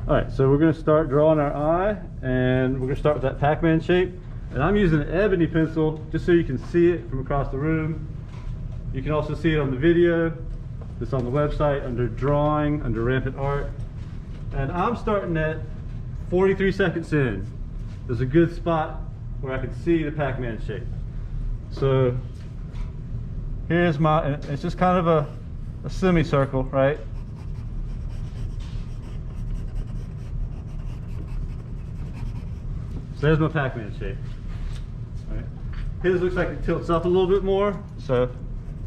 All right, so we're going to start drawing our eye, and we're going to start with that Pac-Man shape. And I'm using an ebony pencil just so you can see it from across the room. You can also see it on the video. It's on the website under drawing, under Rampant Art. And I'm starting at 43 seconds in. There's a good spot where I can see the Pac-Man shape. So here's my, it's just kind of a semicircle, right? So there's my Pac-Man shape. Right. His looks like it tilts up a little bit more, so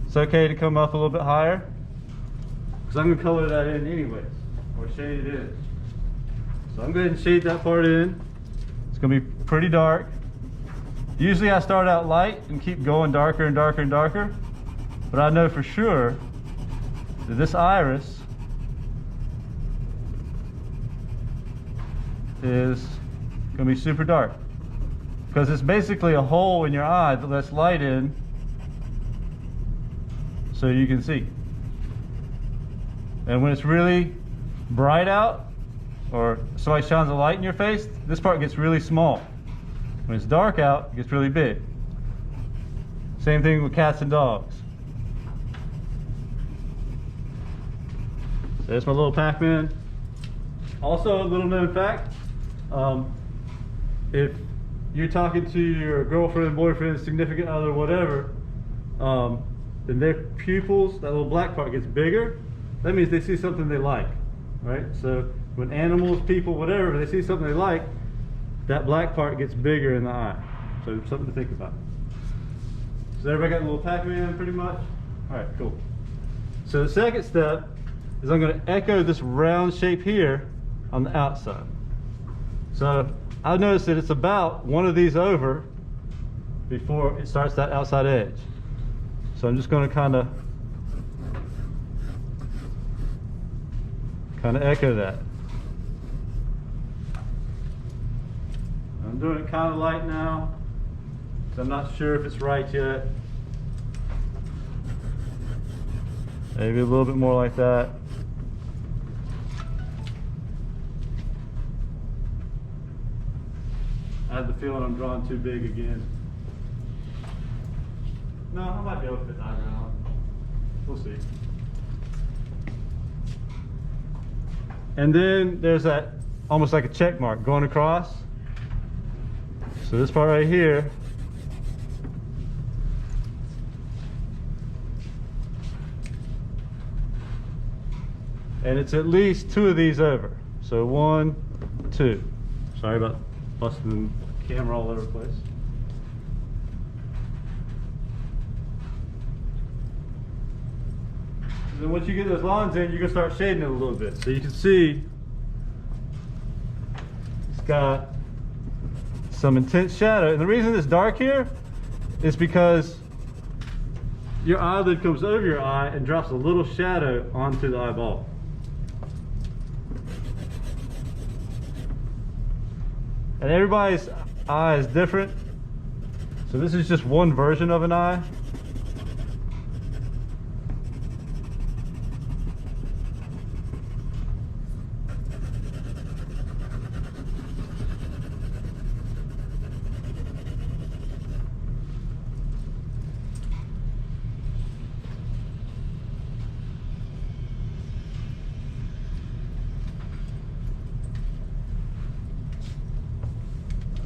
it's okay to come up a little bit higher, because I'm going to color that in anyways, or shade it in. So I'm going to shade that part in. It's going to be pretty dark. Usually I start out light and keep going darker and darker and darker, but I know for sure that this iris is going to be super dark, because it's basically a hole in your eye that lets light in so you can see. And when it's really bright out, or somebody shines a light in your face, this part gets really small. When it's dark out, it gets really big. Same thing with cats and dogs. So there's my little Pac-Man. Also, a little known fact, if you're talking to your girlfriend, boyfriend, significant other, whatever, then their pupils, that little black part gets bigger. That means they see something they like, right? So when animals, people, whatever, they see something they like, that black part gets bigger in the eye. So something to think about. So everybody got a little Pac-Man pretty much? All right, cool. So the second step is I'm going to echo this round shape here on the outside. So I've noticed that it's about one of these over before it starts that outside edge. So I'm just going to kind of echo that. I'm doing it kind of light now, so I'm not sure if it's right yet. Maybe a little bit more like that. I have the feeling I'm drawing too big again. No, I might be able to fit the eyebrow on. We'll see. And then there's that almost like a check mark going across. So this part right here, and it's at least two of these over. So 1, 2. Sorry about busting the camera all over the place. And then once you get those lines in, you're going to start shading it a little bit. So you can see it's got some intense shadow. And the reason it's dark here is because your eyelid comes over your eye and drops a little shadow onto the eyeball. And everybody's eye is different. So this is just one version of an eye.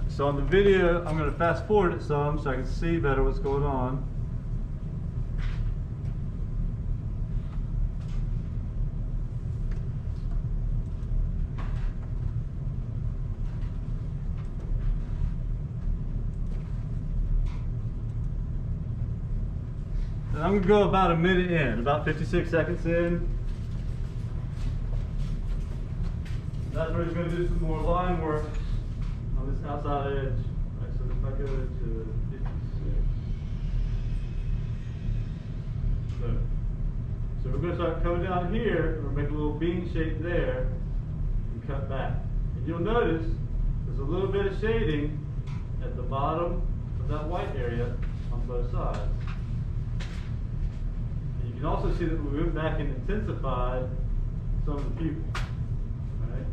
So on the video, I'm going to fast forward it some so I can see better what's going on. And I'm going to go about a minute in, about 56 seconds in. That's where he's going to do some more line work on this outside edge. Right, so if I go to 56. So we're going to start coming down here, and we'll make a little bean shape there, and cut back. And you'll notice there's a little bit of shading at the bottom of that white area on both sides. And you can also see that we went back and intensified some of the pupils. Right?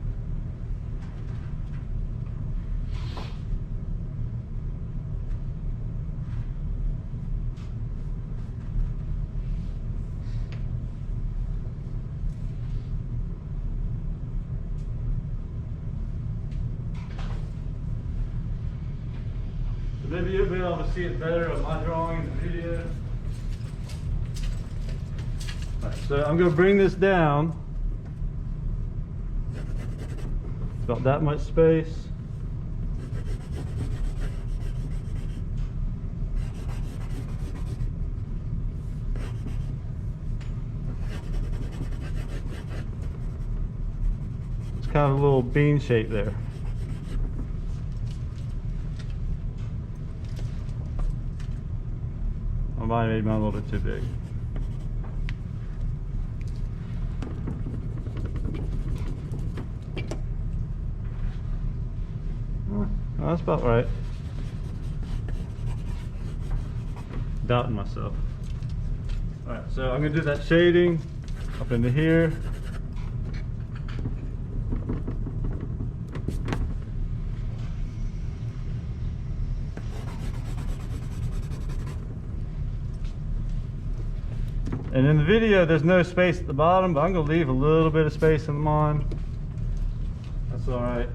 maybe you'll be able to see it better on my drawing in the video. All right, so I'm going to bring this down. About that much space. It's kind of a little bean shape there. I might have made mine a little bit too big. Oh, that's about right. Doubting myself. Alright, so I'm going to do that shading up into here. And in the video, there's no space at the bottom, but I'm going to leave a little bit of space in the mine. That's alright.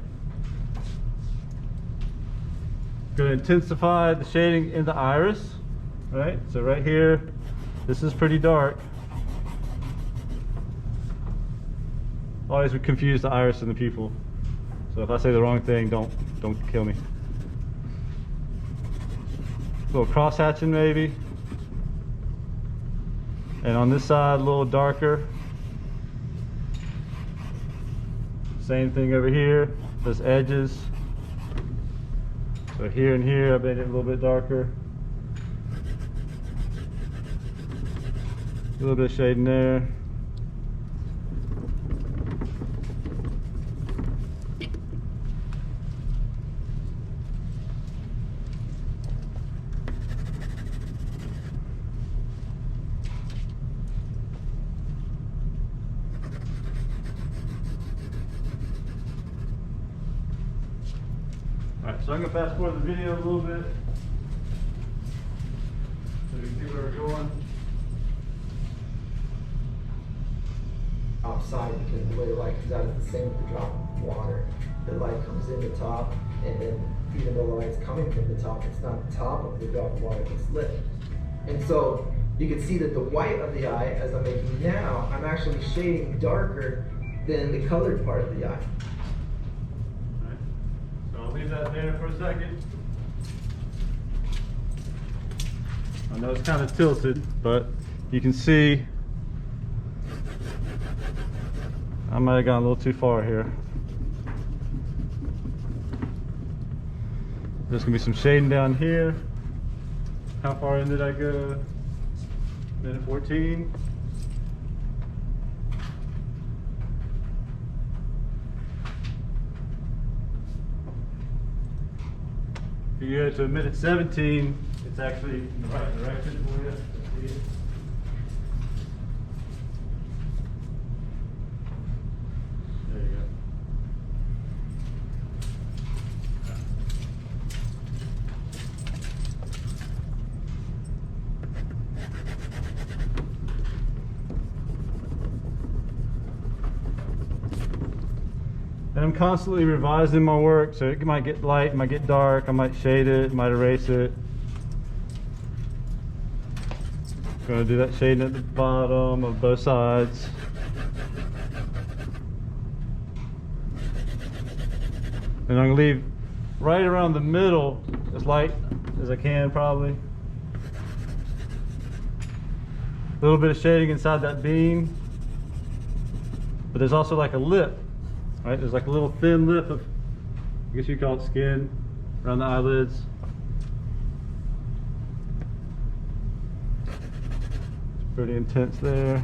Going to intensify the shading in the iris. Right? So right here, this is pretty dark. Always would confuse the iris and the pupil. So if I say the wrong thing, don't kill me. A little cross hatching maybe. And on this side, a little darker. Same thing over here, those edges. So here and here, I made it a little bit darker. A little bit of shading there. Alright, so I'm going to fast forward the video a little bit so we can see where we're going. Outside, because the way the light comes out is the same with the drop of water. The light comes in the top, and then even though the light's coming from the top, it's not the top of the drop of water that's lit. And so you can see that the white of the eye, as I'm making now, I'm actually shading darker than the colored part of the eye. So I'll leave that there for a second. I know it's kind of tilted, but you can see I might have gone a little too far here. There's gonna be some shading down here. How far in did I go? Minute 14. If you go to a minute 17, it's actually in the right direction for you. Let's see it. There you go. And I'm constantly revising my work, so it might get light, it might get dark, I might shade it, might erase it. Gonna do that shading at the bottom of both sides. And I'm gonna leave right around the middle as light as I can, probably. A little bit of shading inside that beam. But there's also like a lip, right? There's like a little thin lip of, I guess you call it skin, around the eyelids. It's pretty intense there.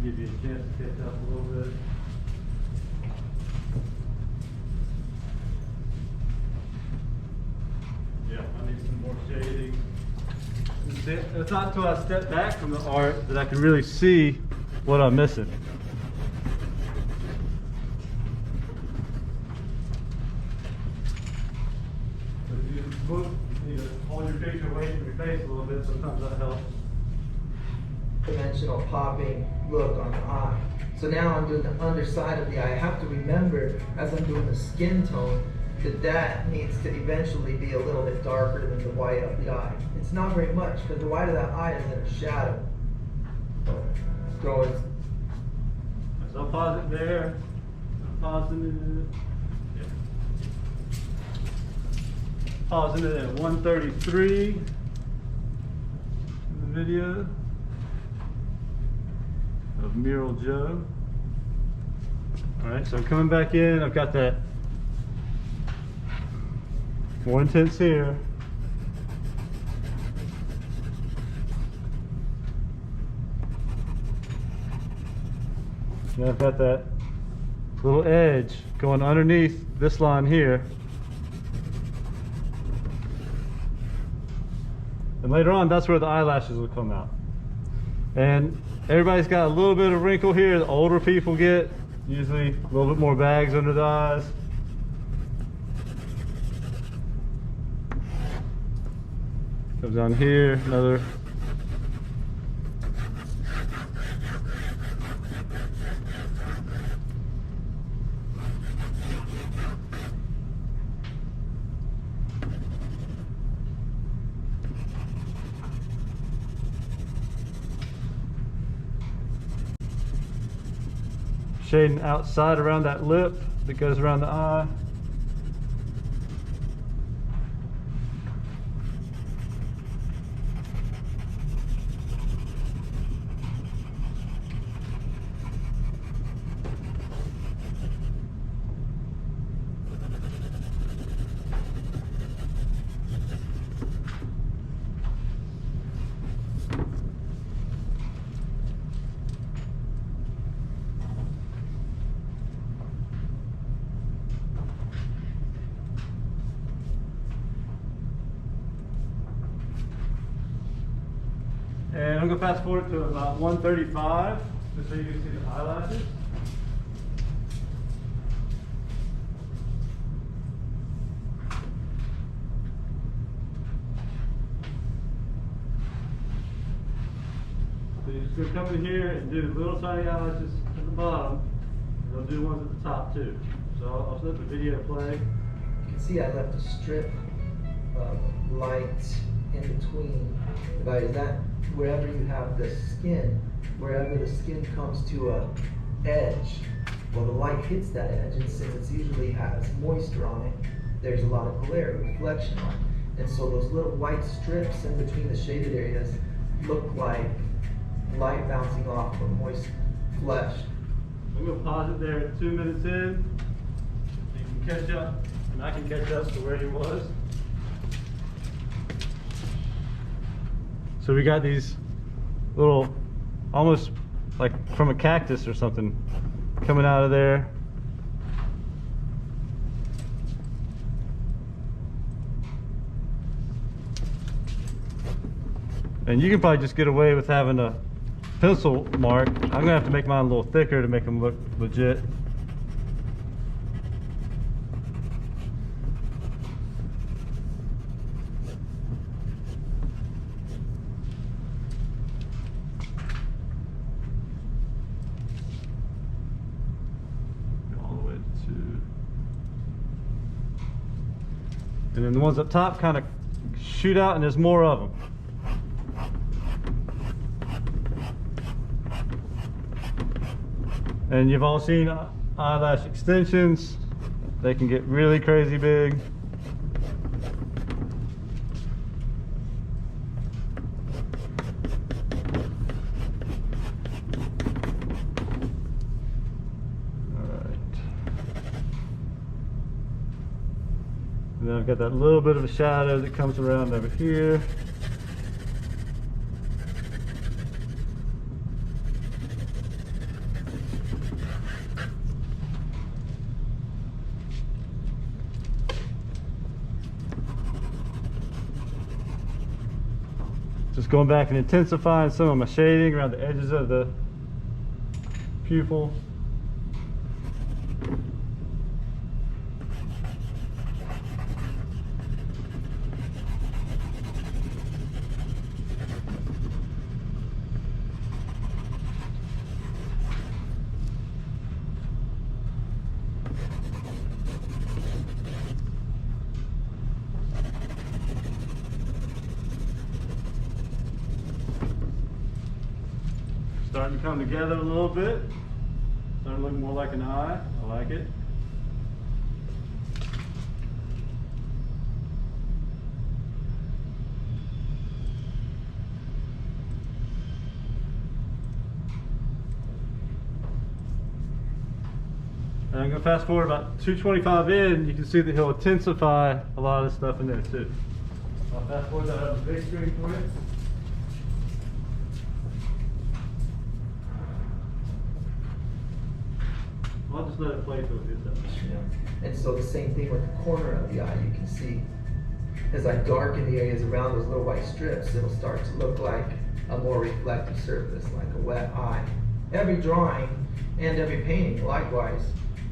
Give you a chance to catch up a little bit. Yeah, I need some more shading. It's not until I step back from the art that I can really see what I'm missing. So if you look, you need to hold your picture away from your face a little bit, sometimes that helps. dimensional popping look on the eye. So now I'm doing the underside of the eye. I have to remember as I'm doing the skin tone that needs to eventually be a little bit darker than the white of the eye. It's not very much, because the white of that eye is in a shadow. So it's So I'll pause it there. Pausing it. Pausing it at 133 in the video of Mural Joe. Alright, so I'm coming back in. I've got that more intense here. And I've got that little edge going underneath this line here. And later on, that's where the eyelashes will come out. And everybody's got a little bit of wrinkle here. The older people get usually a little bit more bags under the eyes. Comes down here, another. Shading outside around that lip that goes around the eye. And I'm going to fast forward to about 135, just so you can see the eyelashes. So you're just going to come in here and do little tiny eyelashes at the bottom. And I'll do ones at the top too. So I'll let the video play. You can see I left a strip of light in between. But is that wherever you have the skin, wherever the skin comes to a edge, well, the light hits that edge, and since it usually has moisture on it, there's a lot of glare, reflection on it. And so those little white strips in between the shaded areas look like light bouncing off of moist flesh. I'm going to pause it there at 2 minutes in. You can catch up, and I can catch up to where he was. So we got these little, almost like from a cactus or something, coming out of there. And you can probably just get away with having a pencil mark. I'm gonna have to make mine a little thicker to make them look legit. All the way to, and then the ones up top kind of shoot out, and there's more of them. And you've all seen eyelash extensions. They can get really crazy big. All right. And then I've got that little bit of a shadow that comes around over here. Just going back and intensifying some of my shading around the edges of the pupil. Starting to come together a little bit. Starting to look more like an eye. I like it. And I'm going to fast forward about 225 in, you can see that he'll intensify a lot of the stuff in there too. I'll fast forward that on the big screen for you. I'll just let it play till it hits that. Yeah. And so the same thing with the corner of the eye, you can see as I darken the areas around those little white strips, it'll start to look like a more reflective surface, like a wet eye. Every drawing and every painting, likewise,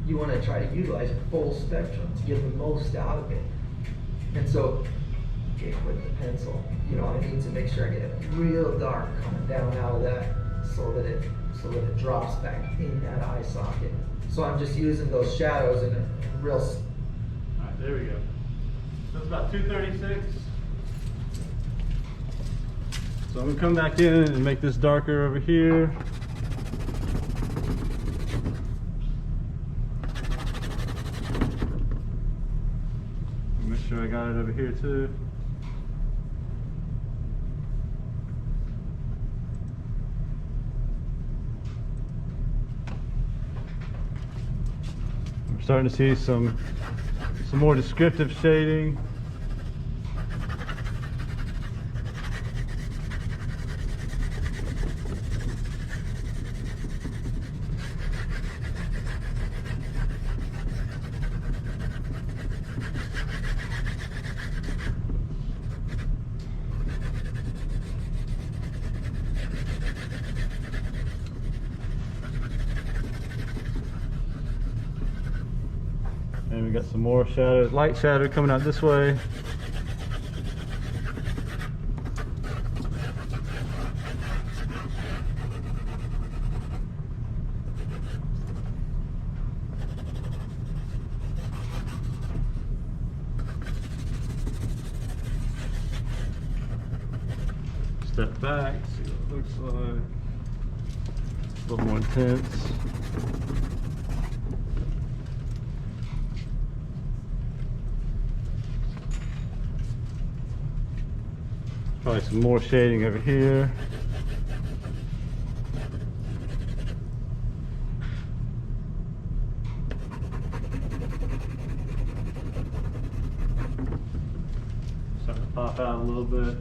you want to try to utilize a full spectrum to get the most out of it. And so, with the pencil, you know, I need to make sure I get it real dark coming down out of that, so that it drops back in that eye socket. So I'm just using those shadows in a real. All right, there we go. So it's about 236. So I'm gonna come back in and make this darker over here. Make sure I got it over here too. I'm starting to see some more descriptive shading. And we got some more shadow, light shadow coming out this way. Step back, see what it looks like. A little more intense. Probably some more shading over here. Starting to pop out a little bit.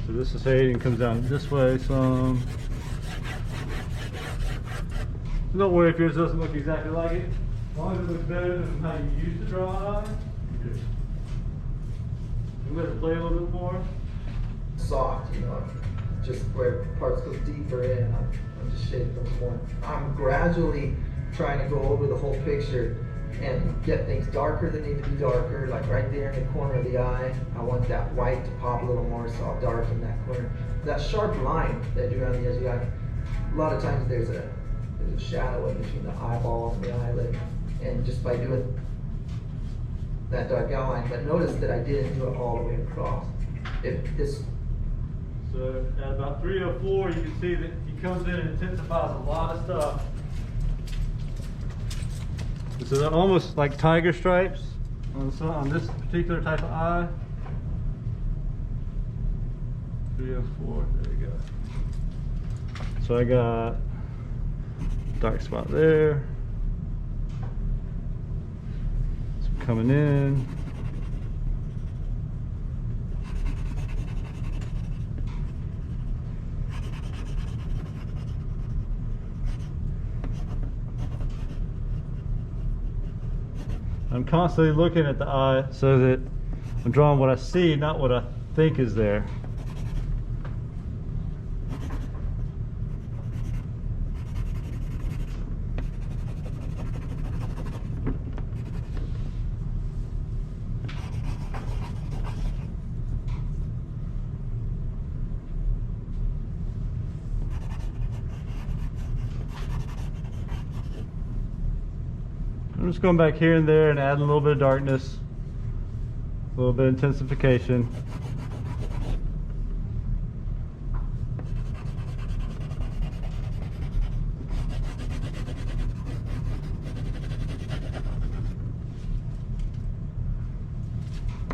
So this is shading, comes down this way some. Don't worry if yours doesn't look exactly like it. As long as it looks better than how you used to draw an eye, you're good. I'm going to play a little bit more. Soft, you know, just where parts go deeper in, I'm just shading them more. I'm gradually trying to go over the whole picture and get things darker that need to be darker, like right there in the corner of the eye. I want that white to pop a little more, so I'll darken that corner. That sharp line that I do around the edge of the eye, a lot of times there's a shadow in between the eyeball and the eyelid, and just by doing that dark outline, but notice that I didn't do it all the way across. So at about 304, you can see that he comes in and intensifies a lot of stuff. So they're almost like tiger stripes on this particular type of eye. 304, there you go. So I got dark spot there. Some coming in. I'm constantly looking at the eye so that I'm drawing what I see, not what I think is there. I'm just going back here and there and adding a little bit of darkness, a little bit of intensification.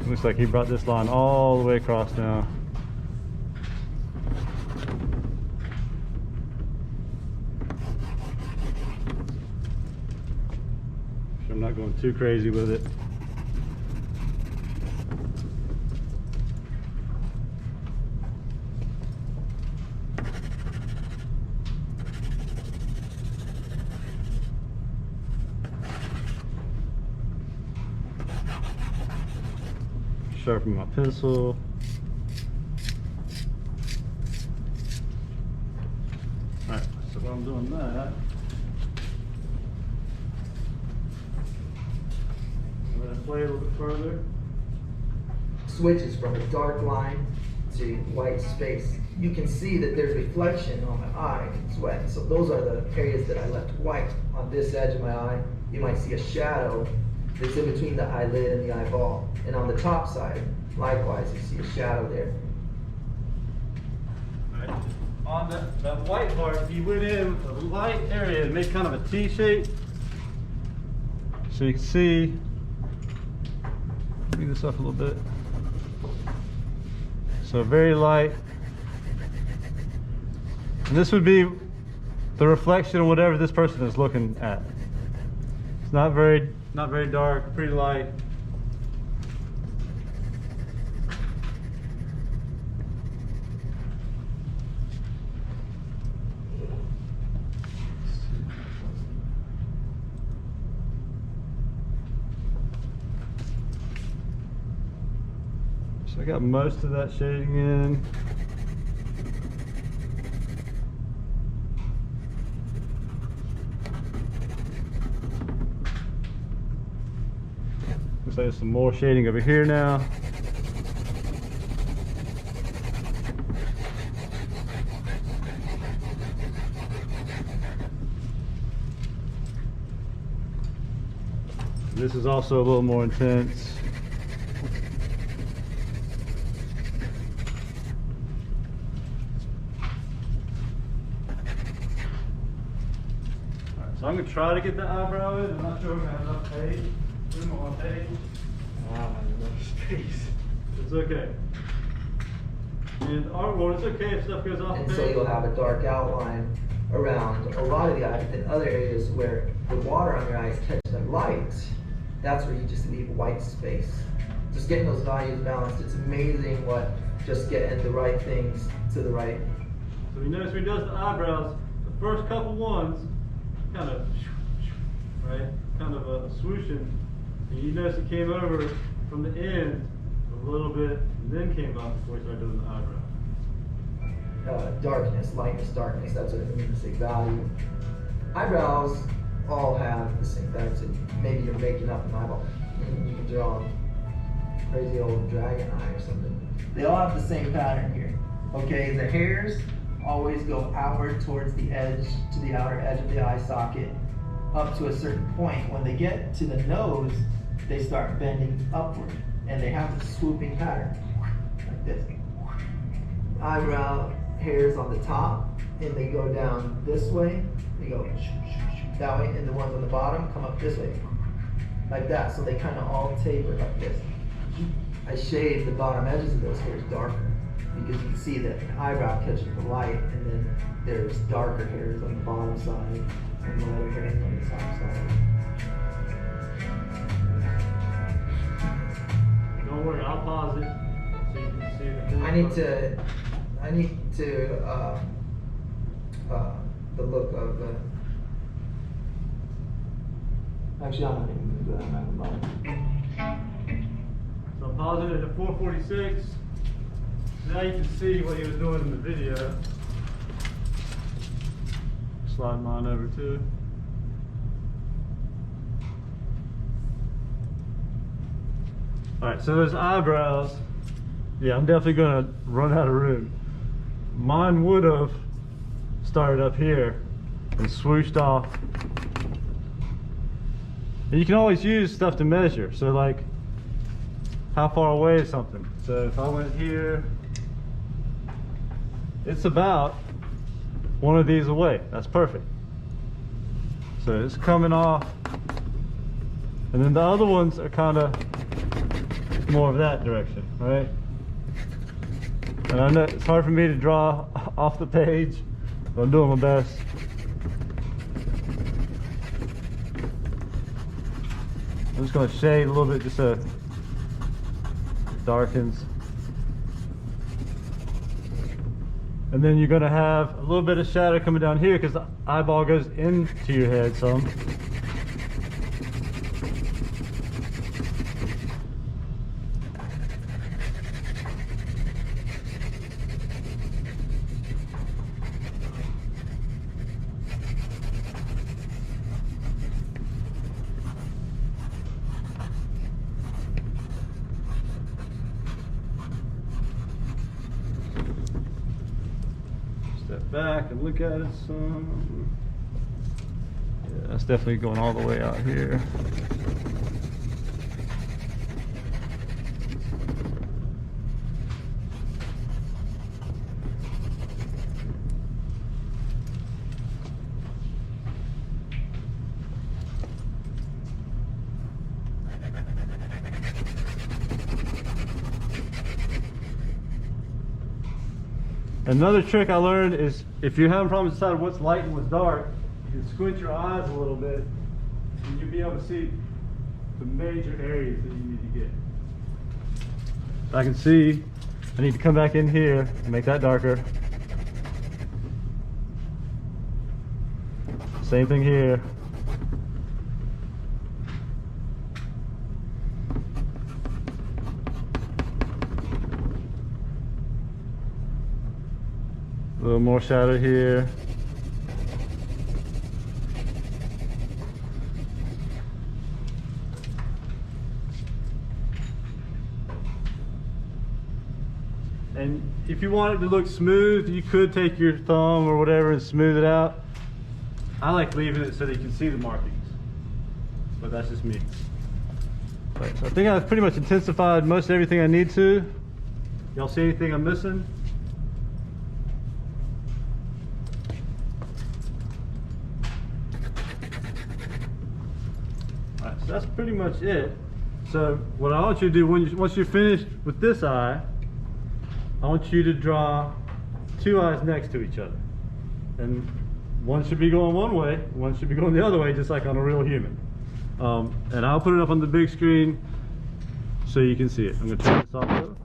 Looks like he brought this line all the way across now. I'm not going too crazy with it. Sharpen my pencil. Alright, so while I'm doing that, I'm going to play a little bit further. Switches from a dark line to white space. You can see that there's reflection on my eye, it's wet. So those are the areas that I left white. On this edge of my eye, you might see a shadow that's in between the eyelid and the eyeball. And on the top side, likewise, you see a shadow there. Right. On that white part, he went in with a light area and made kind of a T shape. So you can see, bring this up a little bit. So very light. And this would be the reflection of whatever this person is looking at. It's not very dark, pretty light. So I got most of that shading in. Looks like there's some more shading over here now. This is also a little more intense. So I'm going to try to get the eyebrow in. I'm not sure I'm going to have enough page. Room on my page. Wow, enough space. It's okay. And artboard, it's okay if stuff goes off And the so page. you'll have a dark outline around a lot of the eye, but in other areas where the water on your eyes catch the light, that's where you just leave white space. Just getting those values balanced, it's amazing what just getting the right things to the right. So you notice when he does the eyebrows, the first couple ones, kind of, right? Kind of a swooshing. And you notice it came over from the end a little bit, and then came up before he started doing the eyebrow. Darkness, lightness, darkness, that's what it means to say value. Eyebrows all have the same thing, so maybe you're making up an eyeball. You can draw a crazy old dragon eye or something. They all have the same pattern here. Okay, the hairs always go outward towards the edge, to the outer edge of the eye socket, up to a certain point. When they get to the nose, they start bending upward, and they have a swooping pattern, like this. Eyebrow hairs on the top, and they go down this way, they go that way, and the ones on the bottom come up this way, like that. So they kind of all taper like this. I shade the bottom edges of those hairs darker, because you can see that an eyebrow catches the light, and then there's darker hairs on the bottom side, and lighter hairs on the top side. Don't worry, I'll pause it so you can see the I need to the look of actually I'm not even gonna do that, I'm not gonna So I'm pausing it at 4:46. Now you can see what he was doing in the video. Slide mine over too. Alright, so those eyebrows, yeah, I'm definitely gonna run out of room. Mine would have started up here and swooshed off And you can always use stuff to measure. So like, how far away is something? So if I went here, it's about one of these away. That's perfect. So it's coming off. And then the other ones are kind of more of that direction, right? And I know it's hard for me to draw off the page, but I'm doing my best. I'm just going to shade a little bit just so it darkens. And then you're going to have a little bit of shadow coming down here because the eyeball goes into your head some. Step back and look at it some. Yeah, that's definitely going all the way out here. Another trick I learned is if you're having problems deciding what's light and what's dark, you can squint your eyes a little bit and you'll be able to see the major areas that you need to get. So I can see I need to come back in here and make that darker. Same thing here. A little more shadow here. And if you want it to look smooth, you could take your thumb or whatever and smooth it out. I like leaving it so that you can see the markings, but that's just me. Right, so I think I've pretty much intensified most everything I need to. Y'all see anything I'm missing? So that's pretty much it. So what I want you to do once you're finished with this eye, I want you to draw two eyes next to each other. And one should be going one way, one should be going the other way, just like on a real human. And I'll put it up on the big screen so you can see it. I'm going to turn this off though.